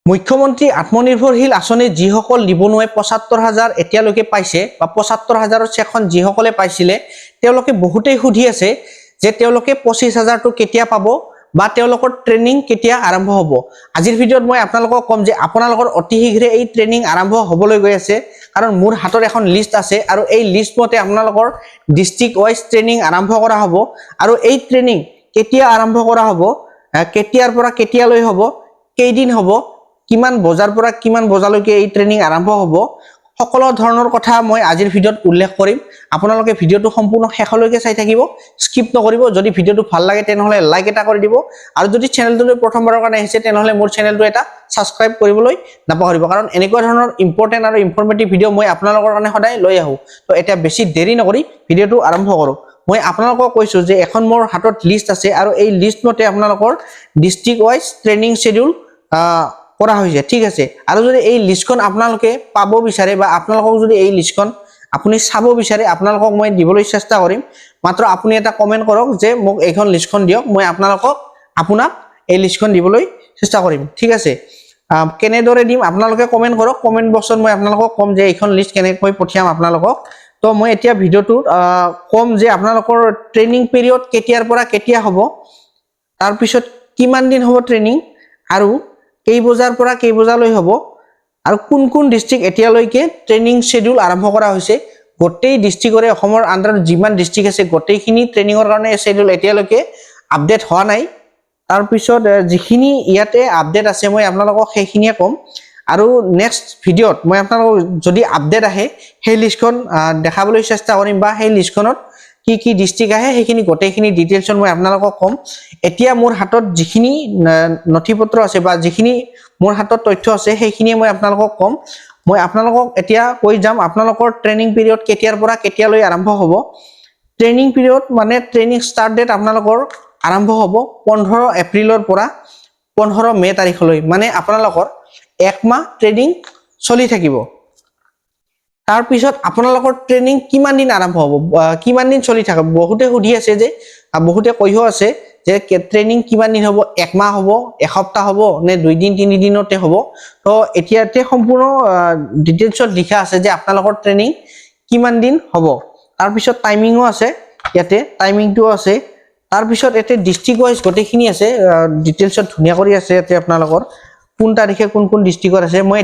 মুখ্যমন্ত্ৰী আত্মনিৰ্ভৰশীল আঁচনি যিসকল নিবনুৱাই ৭৫,০০০ এতিয়ালৈকে পাইছে বা ৭৫,০০০ চেকখন যিসকলে পাইছিলে তেওঁলোকে বহুতেই সুধি আছে যে তেওঁলোকে ২৫,০০০টো কেতিয়া পাব বা তেওঁলোকৰ ট্ৰেইনিং কেতিয়া আৰম্ভ হ'ব। আজিৰ ভিডিঅ'ত মই আপোনালোকক ক'ম যে আপোনালোকৰ অতি শীঘ্ৰে এই ট্ৰেইনিং আৰম্ভ হ'বলৈ গৈ আছে, কাৰণ মোৰ হাতত এখন লিষ্ট আছে আৰু এই লিষ্ট মতে আপোনালোকৰ ডিষ্ট্ৰিক্ট ৱাইজ ট্ৰেইনিং আৰম্ভ কৰা হ'ব আৰু এই ট্ৰেইনিং কেতিয়া আৰম্ভ কৰা হ'ব, কেতিয়াৰ পৰা কেতিয়ালৈ হ'ব, কেইদিন হ'ব, কিমান বজাৰ পৰা কিমান বজালৈকে এই ট্ৰেইনিং আৰম্ভ হ'ব, সকলো ধৰণৰ কথা মই আজিৰ ভিডিঅ'ত উল্লেখ কৰিম। আপোনালোকে ভিডিঅ'টো সম্পূৰ্ণ শেষলৈকে চাই থাকিব, স্কিপ নকৰিব। যদি ভিডিঅ'টো ভাল লাগে তেনেহ'লে লাইক এটা কৰি দিব আৰু যদি চেনেলটোলৈ প্ৰথমবাৰৰ কাৰণে আহিছে তেনেহ'লে মোৰ চেনেলটো এটা ছাবস্ক্ৰাইব কৰিবলৈ নাপাহৰিব, কাৰণ এনেকুৱা ধৰণৰ ইম্পৰ্টেণ্ট আৰু ইনফৰ্মেটিভ ভিডিঅ' মই আপোনালোকৰ কাৰণে সদায় লৈ আহোঁ। তো এতিয়া বেছি দেৰি নকৰি ভিডিঅ'টো আৰম্ভ কৰোঁ। মই আপোনালোকক কৈছোঁ যে এখন মোৰ হাতত লিষ্ট আছে আৰু এই লিষ্ট মতে আপোনালোকৰ ডিষ্ট্ৰিক্ট ৱাইজ ট্ৰেইনিং শ্বেডিউল কৰা হৈছে, ঠিক আছে। আৰু যদি এই লিষ্টখন আপোনালোকে পাব বিচাৰে বা আপোনালোকক যদি এই লিষ্টখন আপুনি চাব বিচাৰে, আপোনালোকক মই দিবলৈ চেষ্টা কৰিম। মাত্ৰ আপুনি এটা কমেণ্ট কৰক যে মোক এইখন লিষ্টখন দিয়ক, মই আপোনাক এই লিষ্টখন দিবলৈ চেষ্টা কৰিম, ঠিক আছে। কেনেদৰে দিম আপোনালোকে কমেণ্ট কৰক, কমেণ্ট বক্সত মই আপোনালোকক ক'ম যে এইখন লিষ্ট কেনেকৈ পঠিয়াম আপোনালোকক। তো মই এতিয়া ভিডিঅ'টোত ক'ম যে আপোনালোকৰ ট্ৰেইনিং পিৰিয়ড কেতিয়াৰ পৰা কেতিয়া হ'ব, তাৰপিছত কিমান দিন হ'ব ট্ৰেইনিং, আৰু কেই বজাৰ পৰা কেই বজালৈ হ'ব, আৰু কোন কোন ডিষ্ট্ৰিক্ট এতিয়ালৈকে ট্ৰেইনিং শ্বেডিউল আৰম্ভ কৰা হৈছে। গোটেই ডিষ্ট্ৰিক্টৰে অসমৰ আণ্ডাৰত যিমান ডিষ্ট্ৰিক্ট আছে গোটেইখিনি ট্ৰেইনিঙৰ কাৰণে শ্বেডিউল এতিয়ালৈকে আপডেট হোৱা নাই। তাৰপিছত যিখিনি ইয়াতে আপডেট আছে মই আপোনালোকক সেইখিনিয়ে ক'ম, আৰু নেক্সট ভিডিঅ'ত মই আপোনালোকক যদি আপডেট আহে সেই লিষ্টখন দেখাবলৈ চেষ্টা কৰিম, বা সেই লিষ্টখনত কি কি ডিষ্ট্ৰিক্ট আহে সেইখিনি গোটেইখিনি ডিটেইলছত মই আপোনালোকক ক'ম। এতিয়া মোৰ হাতত যিখিনি নথিপত্ৰ আছে বা যিখিনি মোৰ হাতত তথ্য আছে সেইখিনিয়ে মই আপোনালোকক ক'ম। মই আপোনালোকক এতিয়া কৈ যাম আপোনালোকৰ ট্ৰেইনিং পিৰিয়ড কেতিয়াৰ পৰা কেতিয়ালৈ আৰম্ভ হ'ব। ট্ৰেইনিং পিৰিয়ড মানে ট্ৰেইনিং ষ্টাৰ্ট ডেট আপোনালোকৰ আৰম্ভ হ'ব 15 এপ্ৰিলৰ পৰা 15 মে তাৰিখলৈ, মানে আপোনালোকৰ একমাহ ট্ৰেইনিং চলি থাকিব। তাৰপিছত আপোনালোকৰ ট্ৰেইনিং কিমান দিন আৰম্ভ হ'ব, কিমান দিন চলি থাকিব, বহুতে সুধি আছে যে, বহুতে কৈও আছে যে ট্ৰেইনিং কিমান দিন হ'ব, একমাহ হ'ব, এসপ্তাহ হ'ব নে 2 দিন 3 দিনতে হ'ব। তো এতিয়াতে সম্পূৰ্ণ ডিটেইলছত লিখা আছে যে আপোনালোকৰ ট্ৰেইনিং কিমান দিন হ'ব। তাৰপিছত টাইমিঙো আছে, ইয়াতে টাইমিংটো আছে। তাৰপিছত ইয়াতে ডিষ্ট্ৰিক্ট ৱাইজ গোটেইখিনি আছে, ডিটেইলছত ধুনীয়া কৰি আছে ইয়াতে আপোনালোকৰ কোন তাৰিখে কোন কোন ডিষ্ট্ৰিক্টত আছে। মই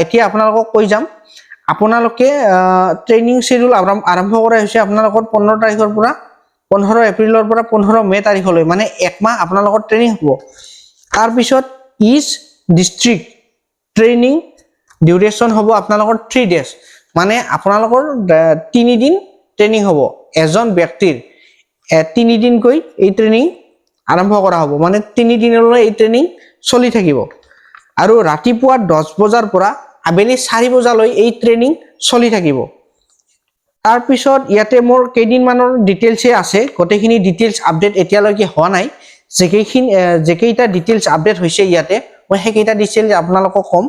এতিয়া আপোনালোকক কৈ যাম আপোনালোকে ট্ৰেইনিং শ্বেডিউল আৰম্ভ কৰা হৈছে আপোনালোকৰ 15 তাৰিখৰ পৰা 15 এপ্ৰিলৰ পৰা 15 মে তাৰিখলৈ, মানে একমাহ আপোনালোকৰ ট্ৰেইনিং হ'ব। তাৰপিছত ইচ ডিষ্ট্ৰিক্ট ট্ৰেইনিং ডিউৰেশ্যন হ'ব আপোনালোকৰ 3 ডেজ, মানে আপোনালোকৰ 3 দিন ট্ৰেইনিং হ'ব। এজন ব্যক্তিৰ 3 দিনকৈ এই ট্ৰেইনিং আৰম্ভ কৰা হ'ব, মানে 3 দিনলৈ এই ট্ৰেইনিং চলি থাকিব। আৰু ৰাতিপুৱা 10 বজাৰ পৰা আবেলি 4 বজালৈ এই ট্ৰেইনিং চলি থাকিব। তাৰপিছত ইয়াতে মোৰ কেইদিনমানৰ ডিটেইলছে আছে, গোটেইখিনি ডিটেইলছ আপডেট এতিয়ালৈকে হোৱা নাই। যেকেইটা ডিটেইলছ আপডেট হৈছে ইয়াতে মই সেইকেইটা ডিটেইলছ আপোনালোকক ক'ম।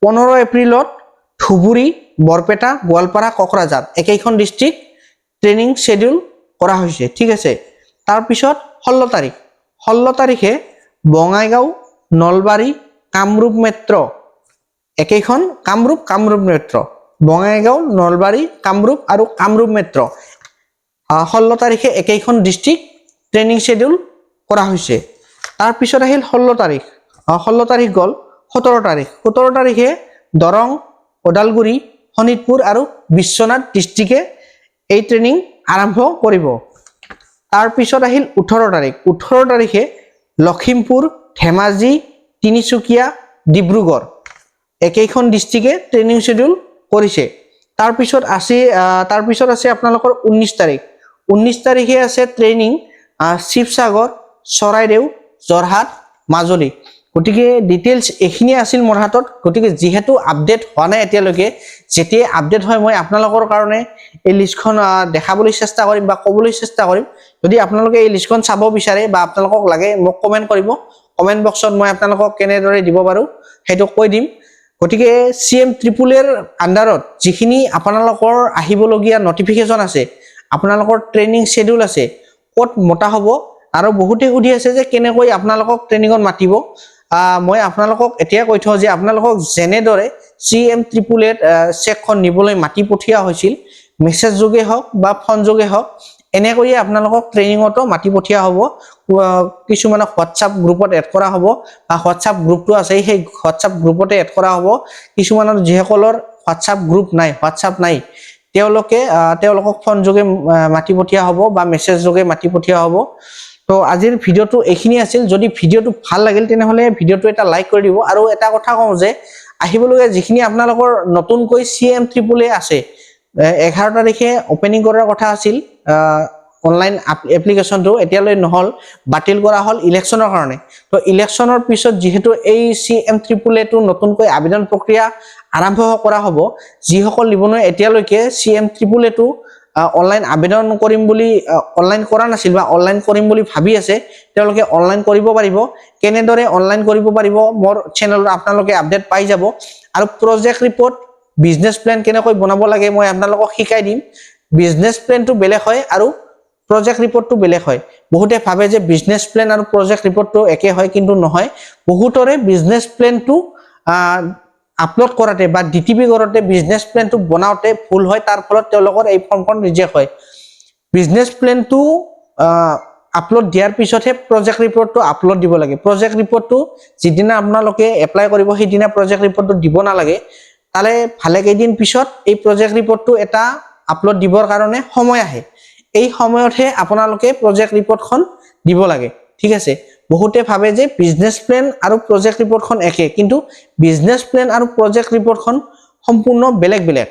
15 এপ্ৰিলত ধুবুৰী, বৰপেটা, গোৱালপাৰা, কোকৰাঝাৰ একেইখন ডিষ্ট্ৰিক্ট ট্ৰেইনিং শ্বেডিউল কৰা হৈছে, ঠিক আছে। তাৰপিছত 16 তাৰিখে বঙাইগাঁও, নলবাৰী, কামৰূপ মেট্ৰ একেইখন কামৰূপ মেট্ৰ, বঙাইগাঁও, নলবাৰী, কামৰূপ আৰু কামৰূপ মেট্ৰ 16 তাৰিখে একেইখন ডিষ্ট্ৰিক্ট ট্ৰেইনিং শ্বেডিউল কৰা হৈছে। তাৰপিছত আহিল 16 তাৰিখ গ'ল। 17 তাৰিখে দৰং, ওদালগুৰি, শোণিতপুৰ আৰু বিশ্বনাথ ডিষ্ট্ৰিক্টে এই ট্ৰেইনিং আৰম্ভ কৰিব। তাৰপিছত আহিল 18 তাৰিখে লখিমপুৰ, ধেমাজি, তিনিচুকীয়া, ডিব্ৰুগড় একেইখন ডিষ্ট্ৰিক্টে ট্ৰেইনিং শ্বেডিউল কৰিছে। তাৰপিছত আছে আপোনালোকৰ 19 তাৰিখে আছে ট্ৰেইনিং শিৱসাগৰ, চৰাইদেউ, যোৰহাট, মাজুলী। গতিকে ডিটেইলছ এইখিনিয়ে আছিল মোৰ হাতত। গতিকে যিহেতু আপডেট হোৱা নাই এতিয়ালৈকে, যেতিয়াই আপডেট হয় মই আপোনালোকৰ কাৰণে এই লিষ্টখন দেখাবলৈ চেষ্টা কৰিম বা ক'বলৈ চেষ্টা কৰিম। যদি আপোনালোকে এই লিষ্টখন চাব বিচাৰে বা আপোনালোকক লাগে মোক কমেণ্ট কৰিব, কমেণ্ট বক্সত মই আপোনালোকক কেনেদৰে দিব পাৰোঁ সেইটো কৈ দিম। গতিকে CM-EER আণ্ডাৰত যিখিনি আপোনালোকৰ আহিবলগীয়া নটিফিকেশ্যন আছে, আপোনালোকৰ ট্ৰেইনিং শ্বেডিউল আছে, ক'ত মতা হ'ব, আৰু বহুতে সুধি আছে যে কেনেকৈ আপোনালোকক ট্ৰেইনিঙত মাতিব। মই আপোনালোকক এতিয়া কৈ থওঁ যে আপোনালোকক যেনেদৰে CM888 চেকখন নিবলৈ মাতি পঠিয়া হৈছিল মেছেজ যোগে হওক বা ফোন যোগে হওক এনেকৈয়ে আপোনালোকক ট্ৰেইনিঙতো মাতি পঠিয়া হ'ব কিছুমান হোৱাটছআপ গ্ৰুপত এড কৰা হ'ব বা হোৱাটছআপ গ্ৰুপটো আছে সেই হোৱাটছআপ গ্ৰুপতে এড কৰা হ'ব কিছুমানৰ যিসকলৰ হোৱাটছআপ গ্ৰুপ নাই হোৱাটছআপ নাই তেওঁলোকক ফোন যোগে মাতি পঠিয়া হ'ব বা মেছেজ যোগে মাতি পঠিয়া হ'ব তো আজিৰ ভিডিওটো এইখিনি আছিল যদি ভিডিওটো ভাল লাগিল তেনেহলে ভিডিওটো এটা লাইক কৰি দিব আৰু এটা কথা কওঁ যে আহিবলগীয়া যিখিনি আপোনালোকৰ নতুনকৈ CM888 আছে 11 তাৰিখে ওপেনিং কৰাৰ কথা আছিল অনলাইন এপ্লিকেশনটো এতিয়ালৈ নহল বাতিল কৰা হল ইলেকশনৰ কাৰণে তো ইলেকশনৰ পিছত যেহেতু এই CM888 টো নতুনকৈ আবেদন প্ৰক্ৰিয়া আৰম্ভ কৰা হ'ব যিসকল নিবনুৱা এতিয়ালৈকে CM888 টো অনলাইন আবেদন কৰিম বুলি অনলাইন কৰা নাছিল বা অনলাইন কৰিম বুলি ভাবি আছে তেওঁলোকে অনলাইন কৰিব পাৰিব কেনেদৰে অনলাইন কৰিব পাৰিব মোৰ চেনেলত আপোনালোকে আপডেট পাই যাব আৰু প্ৰজেক্ট ৰিপৰ্ট বিজনেস প্ল্যান কেনেকৈ বনাব লাগে মই আপোনালোকক শিকাই দিম বিজনেস প্ল্যানটো বেলেগ হয় আৰু প্ৰজেক্ট ৰিপৰ্টটো বেলেগ হয় বহুতে ভাবে যে বিজনেস প্ল্যান আৰু প্ৰজেক্ট ৰিপৰ্টটো একে হয় কিন্তু নহয় বহুতৰে বিজনেস প্ল্যানটো আপলোড কৰাতে বা ডিটিপি কৰাতে বিজনেস প্ল্যানটো বনাওতে ভুল হয় তাৰ ফলত তেওঁলোকৰ এই ফৰ্মখন ৰিজেক্ট হয় বিজনেস প্ল্যানটো আপলোড দিয়াৰ পিছতহে প্ৰজেক্ট ৰিপৰ্টটো আপলোড দিব লাগে প্ৰজেক্ট ৰিপৰ্টটো যিদিনা আপোনালোকে এপ্লাই কৰিব সেইদিনা প্ৰজেক্ট ৰিপৰ্টটো দিব নালাগে তালে ভালে কেইদিন পিছত এই প্ৰজেক্ট ৰিপৰ্টটো এটা আপলোড দিবৰ কাৰণে সময় আহে এই সময়তহে আপোনালোকে প্ৰজেক্ট ৰিপৰ্টখন দিব লাগে ঠিক আছে বহুতে ভাবে যে বিজনেস প্ল্যান আৰু প্ৰজেক্ট ৰিপৰ্টখন একে কিন্তু বিজনেস প্ল্যান আৰু প্ৰজেক্ট ৰিপৰ্টখন সম্পূৰ্ণ বেলেগ বেলেগ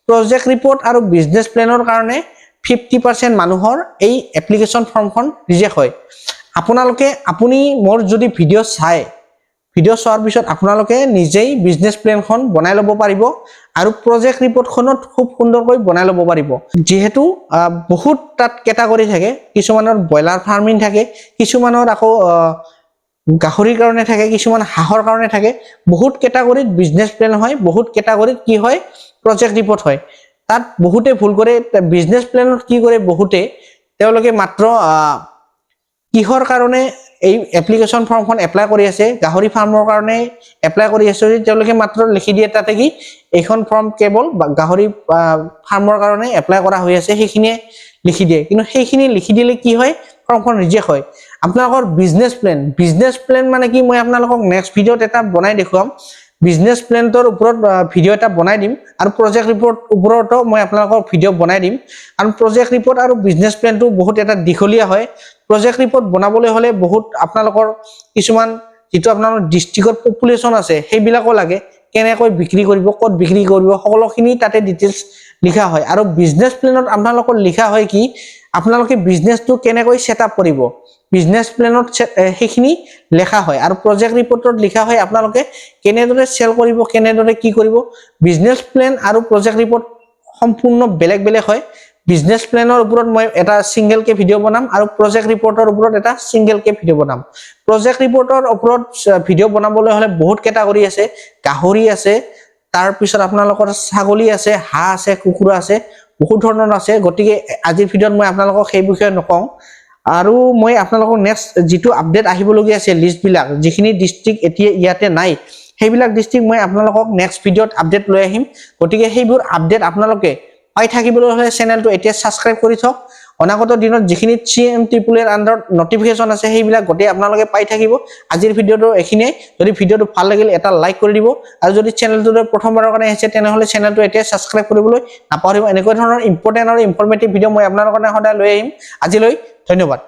প্ৰজেক্ট ৰিপৰ্ট আৰু বিজনেস প্ল্যানৰ কাৰণে 50% মানুহৰ এই এপ্লিকেশন ফৰ্মখন ৰিজেক্ট হয় আপুনি মোৰ যদি ভিডিও চোৱাৰ পিছত আপোনালোকে নিজেই বিজনেস প্ল্যানখন বনাই ল'ব পাৰিব আৰু প্ৰজেক্ট ৰিপৰ্টখনত খুব সুন্দৰকৈ বনাই ল'ব পাৰিব যেহেতু বহুত তাত কেটাগৰী থাকে কিছুমানৰ ব্ৰইলাৰ ফাৰ্মিং থাকে কিছুমানৰ আকৌ গাহৰিৰ কাৰণে থাকে কিছুমান হাঁহৰ কাৰণে থাকে বহুত কেটাগৰীত বিজনেস প্ল্যান হয় বহুত কেটাগৰীত কি হয় প্ৰজেক্ট ৰিপৰ্ট হয় তাত বহুতে ভুল কৰে বিজনেস প্ল্যানত কি কৰে বহুতে তেওঁলোকে মাত্ৰ কিহৰ কাৰণে এই এপ্লিকেশন ফৰ্মখন এপ্লাই কৰি আছে গাহৰি ফাৰ্মৰ কাৰণে এপ্লাই কৰি আছে তেওঁলোকে মাত্ৰ লিখি দিয়ে তাতে কি এইখন ফৰ্ম কেৱল গাহৰি ফাৰ্মৰ কাৰণে এপ্লাই কৰা হৈ আছে সেইখিনিয়ে লিখি দিয়ে কিন্তু সেইখিনি লিখি দিলে কি হয় ফৰ্মখন ৰিজেক্ট হয় আপোনালোকৰ বিজনেস প্ল্যান মানে কি মই আপোনালোকক নেক্সট ভিডিওত এটা বনাই দেখুৱাম বিজনেস প্ল্যানৰ ওপৰত ভিডিও এটা বনাই দিম আৰু প্ৰজেক্ট ৰিপৰ্ট ওপৰতো মই আপোনালোকক ভিডিও বনাই দিম আৰু প্ৰজেক্ট ৰিপৰ্ট আৰু বিজনেস প্ল্যানটো বহুত এটা দীঘলীয়া হয় প্ৰজেক্ট ৰিপৰ্ট বনাবলৈ হলে বহুত আপোনালোকৰ কিছুমান যেটো আপোনালোকৰ ডিস্ট্ৰিক্টৰ পপুলেশন আছে সেইবিলাকো লাগে কেনেকৈ বিক্ৰী কৰিব ক'ত বিক্ৰী কৰিব সকলোখিনি তাতে ডিটেইলছ লিখা হয় আৰু বিজনেস প্ল্যানত আপোনালোকৰ লিখা হয় কি আপোনালোকে বিজনেসটো কেনেকৈ সেটআপ কৰিব বিজনেস প্ল্যানত সেইখিনি লেখা হয় আৰু প্ৰজেক্ট ৰিপৰ্টত লিখা হয় আপোনালোকে কেনেদৰে সেল কৰিব কেনেদৰে কি কৰিব বিজনেস প্ল্যান আৰু প্ৰজেক্ট ৰিপৰ্ট সম্পূৰ্ণ বেলেগ বেলেগ হয় বিজনেস প্ল্যানৰ ওপৰত মই এটা সিঙ্গেল কে ভিডিও বনাম আৰু প্ৰজেক্ট ৰিপৰ্টৰ ওপৰত এটা সিঙ্গেল কে ভিডিও বনাম প্ৰজেক্ট ৰিপৰ্টৰ ওপৰত ভিডিও বনাবলৈ হলে বহুত কেটাগৰী আছে গাহৰি আছে তাৰ পিছত আপোনালোকৰ ছাগলী আছে হাঁহ আছে কুকুৰা আছে বহুত ধৰণৰ আছে গতিকে আজিৰ ভিডিওত মই আপোনালোকক সেই বিষয়ে নকওঁ আৰু মই আপোনালোকক নেক্সট যেটো আপডেট আহিবলগীয়া আছে লিষ্ট বিলাক যিখিনি ডিস্ট্ৰিক্ট এতিয়া ইয়াতে নাই সেইবিলাক ডিস্ট্ৰিক্ট মই আপোনালোকক নেক্সট ভিডিওত আপডেট লৈ আহিম গতিকে সেইবোৰ আপডেট আপোনালোকে পাই থাকিবলৈ হলে চেনেলটো এতিয়া সাবস্ক্ৰাইব কৰি থক অনাগত দিনত যিখিনি CM888 আন্ডাৰত নটিফিকেশন আছে সেইবিলাক গটে আপোনালোকে পাই থাকিব আজিৰ ভিডিওটো এখিনিয়ে যদি ভিডিওটো ভাল লাগিল এটা লাইক কৰি দিব আৰু যদি চেনেলটো প্ৰথমবাৰৰ কাৰণে আহিছে তেনেহলে চেনেলটো এতিয়া সাবস্ক্ৰাইব কৰিবলৈ নাপাহৰিব এনেকৈ ধৰণৰ ইম্পৰ্টেন্ট আৰু ইনফৰমেটিভ ভিডিও মই আপোনালোকৰ কাৰণে সদায় লৈ আহিম আজিলৈ ধন্যবাদ